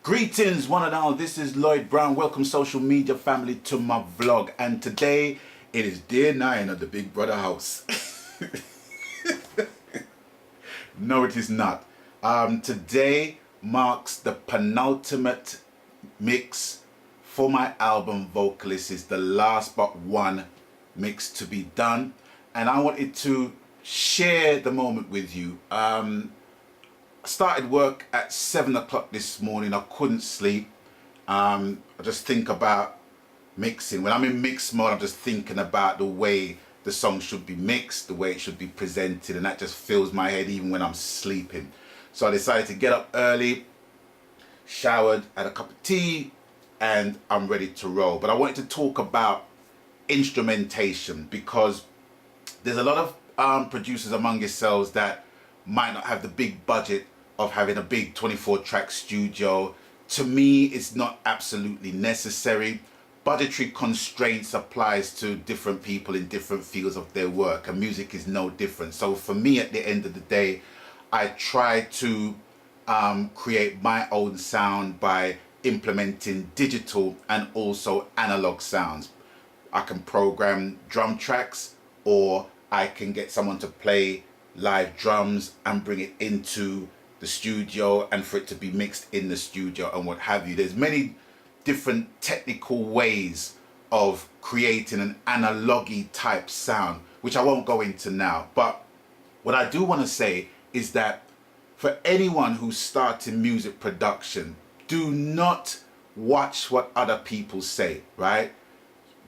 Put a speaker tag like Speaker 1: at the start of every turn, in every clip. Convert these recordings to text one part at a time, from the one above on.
Speaker 1: Greetings one and all, this is Lloyd Brown. Welcome social media family to my vlog, and today it is day 9 of the Big Brother house. No, it is not. Today marks the penultimate mix for my album Vocalist. Is the last but one mix to be done, and I wanted to share the moment with you. I started work at 7 o'clock this morning. I couldn't sleep. I just think about mixing. When I'm in mix mode, I'm just thinking about the way the song should be mixed, the way it should be presented, and that just fills my head even when I'm sleeping. So I decided to get up early, showered, had a cup of tea, and I'm ready to roll. But I wanted to talk about instrumentation because there's a lot of producers among yourselves that might not have the big budget of having a big 24-track studio. To me, it's not absolutely necessary. Budgetary constraints applies to different people in different fields of their work, and music is no different. So for me, at the end of the day, I try to create my own sound by implementing digital and also analog sounds. I can program drum tracks, or I can get someone to play live drums and bring it into the studio and for it to be mixed in the studio and what have you. There's many different technical ways of creating an analogy type sound, which I won't go into now. But what I do want to say is that for anyone who's starting music production, do not watch what other people say, right?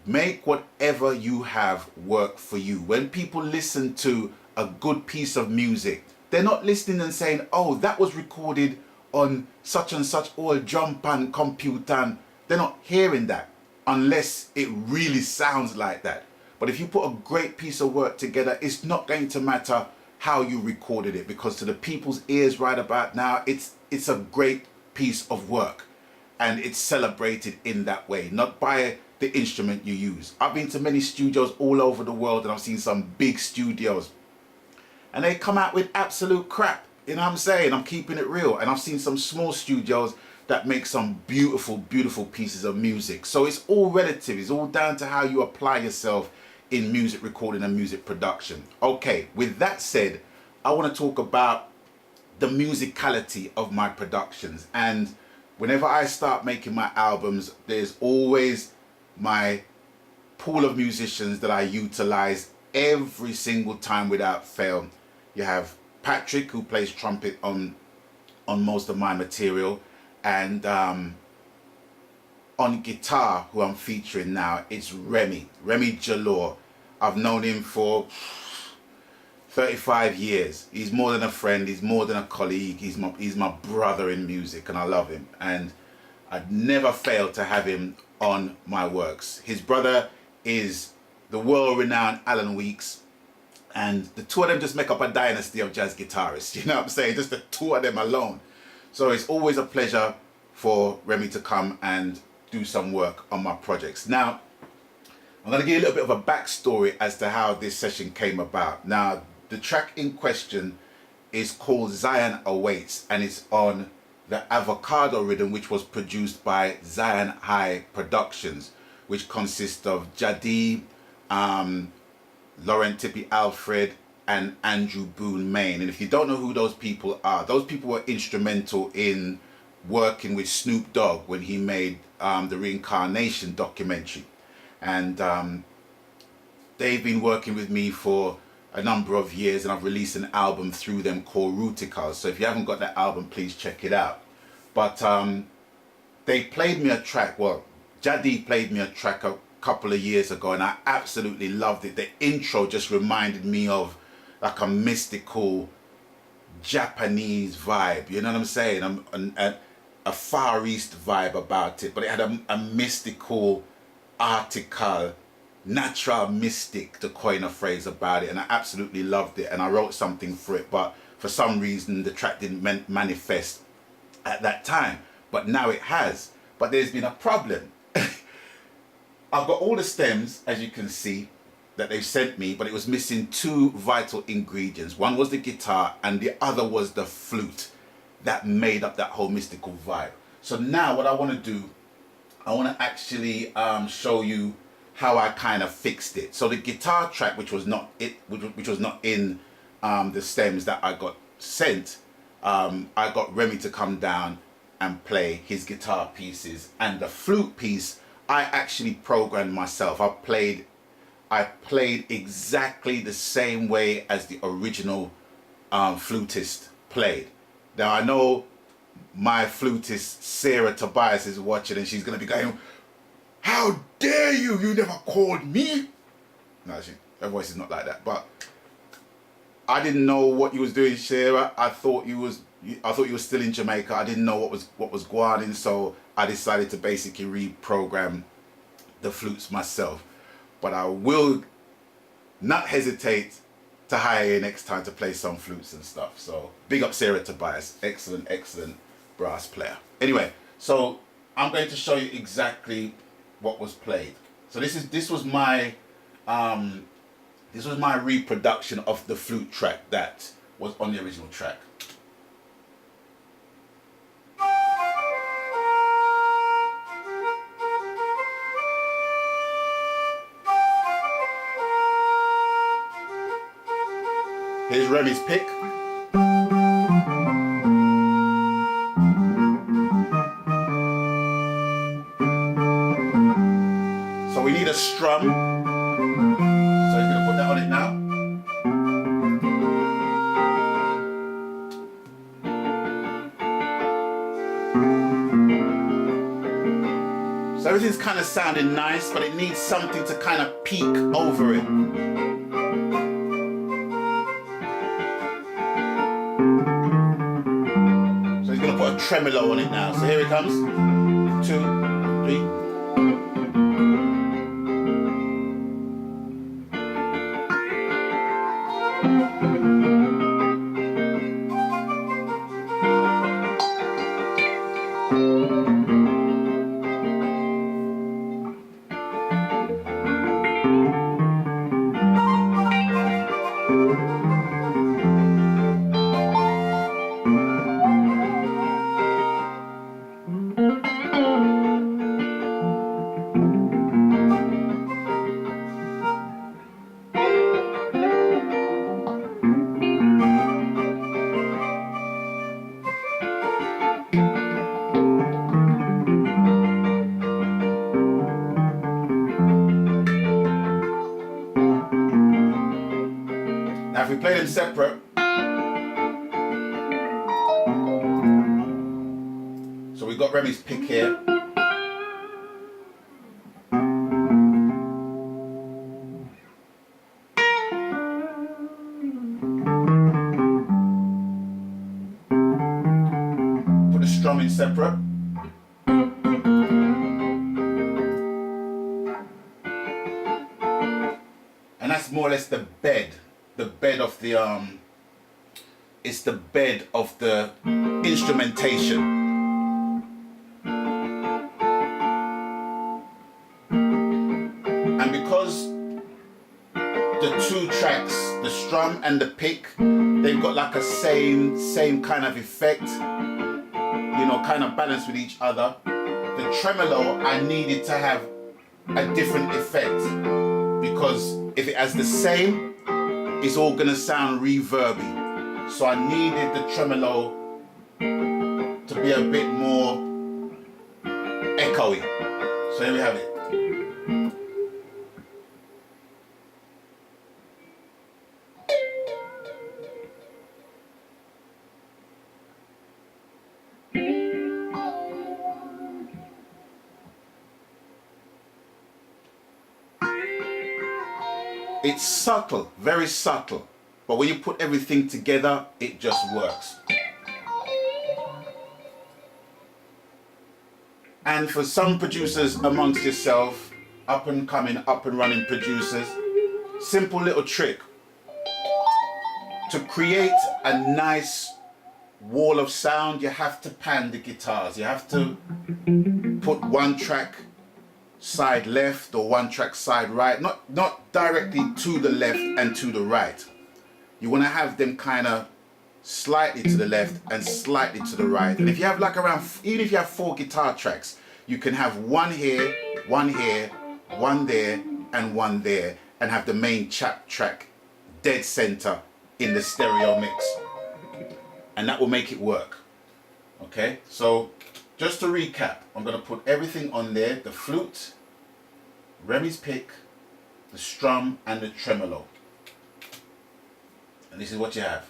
Speaker 1: Make whatever you have work for you. When people listen to a good piece of music, they're not listening and saying, oh, that was recorded on such and such old drum pan computer. They're not hearing that unless it really sounds like that. But if you put a great piece of work together, it's not going to matter how you recorded it, because to the people's ears right about now, it's a great piece of work, and it's celebrated in that way, not by the instrument you use. I've been to many studios all over the world, and I've seen some big studios, and they come out with absolute crap. You know what I'm saying? I'm keeping it real. And I've seen some small studios that make some beautiful, beautiful pieces of music. So it's all relative. It's all down to how you apply yourself in music recording and music production. Okay, with that said, I want to talk about the musicality of my productions. And whenever I start making my albums, there's always my pool of musicians that I utilize every single time without fail. You have Patrick, who plays trumpet on most of my material, and on guitar, who I'm featuring now, it's Remy Jalore. I've known him for 35 years. He's more than a friend, he's more than a colleague, he's my brother in music, and I love him, and I'd never fail to have him on my works. His brother is the world-renowned Alan Weeks, and the two of them just make up a dynasty of jazz guitarists. You know what I'm saying? Just the two of them alone. So it's always a pleasure for Remy to come and do some work on my projects. Now, I'm going to give you a little bit of a backstory as to how this session came about. Now, the track in question is called Zion Awaits, and it's on the Avocado rhythm, which was produced by Zion High Productions, which consists of Jadi, Laurent Tippy Alfred, and Andrew Boone Main. And if you don't know who those people were instrumental in working with Snoop Dogg when he made the Reincarnation documentary. And they've been working with me for a number of years, and I've released an album through them called Ruticals. So if you haven't got that album, please check it out. But they played me a track, well, Jadi played me a track a couple of years ago, and I absolutely loved it. The intro just reminded me of like a mystical Japanese vibe, you know what I'm saying? A Far East vibe about it, but it had a mystical, article, natural mystic, to coin a phrase, about it, and I absolutely loved it, and I wrote something for it, but for some reason the track didn't manifest at that time, but now it has. But there's been a problem. I've got all the stems, as you can see, that they've sent me, but it was missing two vital ingredients. One was the guitar, and the other was the flute that made up that whole mystical vibe. So now what I want to do, I want to actually show you how I kind of fixed it. So the guitar track, which was not in the stems that I got sent, I got Remy to come down and play his guitar pieces, and the flute piece I actually programmed myself. I played exactly the same way as the original flutist played. Now I know my flutist Sarah Tobias is watching, and she's gonna be going, "How dare you? You never called me." No, her voice is not like that. But I didn't know what you was doing, Sarah. I thought you was still in Jamaica. I didn't know what was going on, so I decided to basically reprogram the flutes myself. But I will not hesitate to hire you next time to play some flutes and stuff. So big up Sarah Tobias, excellent brass player. Anyway, so I'm going to show you exactly what was played. So this was my reproduction of the flute track that was on the original track. Here's Remy's pick. So we need a strum. So he's going to put that on it now. So everything's kind of sounding nice, but it needs something to kind of peak over it. So he's going to put a tremolo on it now. So here it comes. 2, 3. Now if we play them separate, so we got Remy's pick here. Put the strum in separate. And that's more or less the bed of the it's the bed of the instrumentation. And because the two tracks, the strum and the pick, they've got like a same kind of effect, you know, kind of balanced with each other. The tremolo, I needed to have a different effect, because if it has the same, it's all gonna sound reverby. So I needed the tremolo to be a bit more echoey. So here we have it. It's subtle, very subtle, but when you put everything together, it just works. And for some producers amongst yourself, up and coming, up and running producers, simple little trick. To create a nice wall of sound, you have to pan the guitars. You have to put one track side left or one track side right, not directly to the left and to the right. You want to have them kind of slightly to the left, and slightly to the right. And if you have like around, even if you have 4 guitar tracks, you can have one here, one here, one there, and one there, and have the main track dead center in the stereo mix. And that will make it work. Okay, so just to recap, I'm going to put everything on there: the flute, Remy's pick, the strum, and the tremolo. And this is what you have.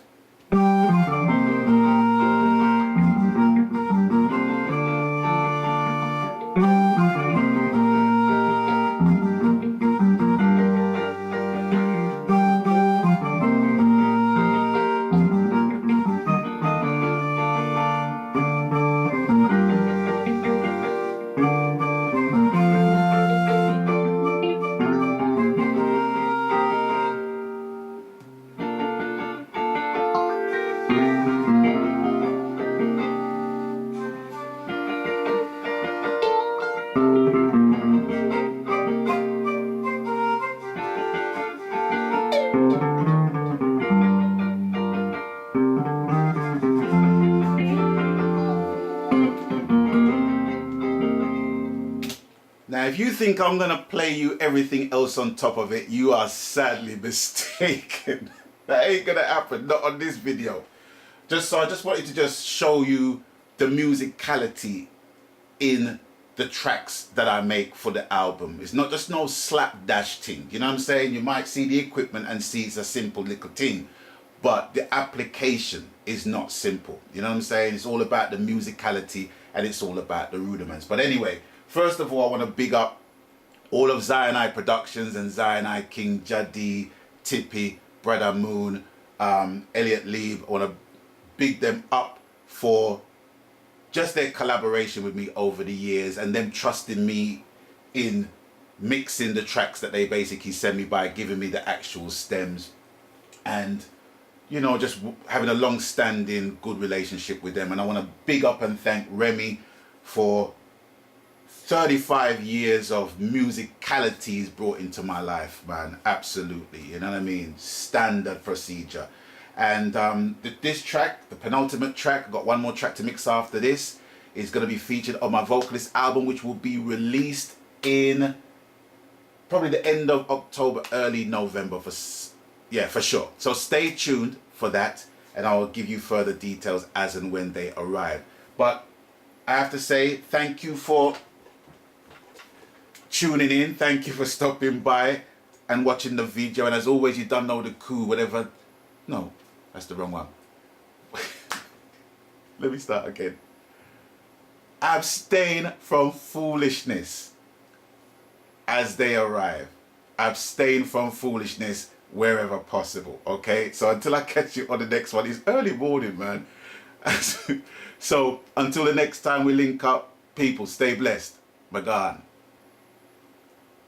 Speaker 1: Now, if you think I'm going to play you everything else on top of it, you are sadly mistaken. That ain't going to happen, not on this video. I just wanted to just show you the musicality in the tracks that I make for the album. It's not just no slapdash thing, you know what I'm saying? You might see the equipment and see it's a simple little thing, but the application is not simple, you know what I'm saying? It's all about the musicality and it's all about the rudiments. But anyway, first of all, I want to big up all of Zion Productions and Zion King, Jadi, Tippy, Brother Moon, Elliot Lieb. I want to big them up for just their collaboration with me over the years and them trusting me in mixing the tracks that they basically send me by giving me the actual stems, and you know, just having a long-standing good relationship with them. And I want to big up and thank Remy for 35 years of musicalities brought into my life, man. Absolutely, you know what I mean? Standard procedure. And this track, the penultimate track, I've got one more track to mix after this, is going to be featured on my Vocalist album, which will be released in probably the end of October, early November, for sure. So stay tuned for that, and I will give you further details as and when they arrive. But I have to say thank you for tuning in. Thank you for stopping by and watching the video. And as always, you don't know the coup, whatever. No, that's the wrong one. Let me start again. Abstain from foolishness as they arrive. Abstain from foolishness wherever possible. Okay, so until I catch you on the next one, it's early morning, man. So until the next time we link up, people, stay blessed. My God.